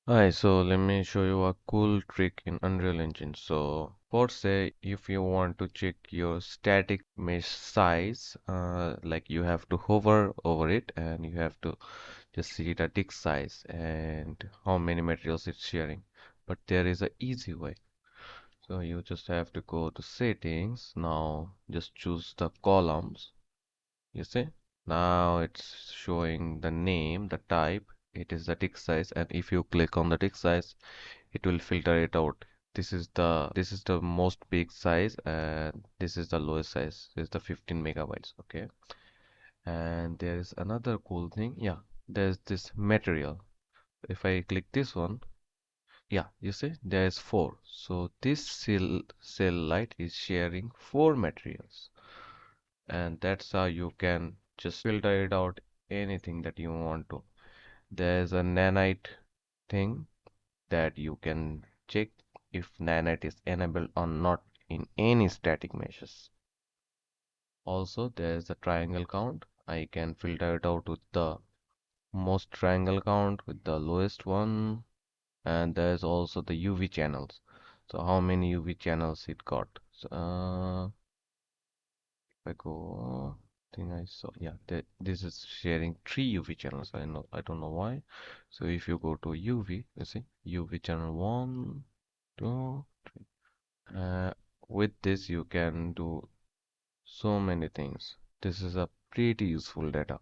Alright, so let me show you a cool trick in Unreal Engine. So, for say, if you want to check your static mesh size, like you have to hover over it and you have to just see the tick size and how many materials it's sharing. But there is a easy way. So you just have to go to settings. Now just choose the columns. You see? Now it's showing the name, the type. It is the tick size, and if you click on the tick size, it will filter it out. This is the most big size, and this is the lowest size. This is the 15 megabytes. Okay. And there is another cool thing. Yeah, there's this material. If I click this one, yeah, you see, there is four. So this cell light is sharing four materials, and that's how you can just filter it out anything that you want to. There's a nanite thing that you can check if nanite is enabled or not in any static meshes. Also, there's a triangle count. I can filter it out with the most triangle count with the lowest one, and there's also the UV channels. So how many UV channels it got? So, if I go, I think I saw, yeah, this is sharing three UV channels. I don't know why. So if you go to UV, you see UV channel one, two. Uh, with this, you can do so many things. This is a pretty useful data.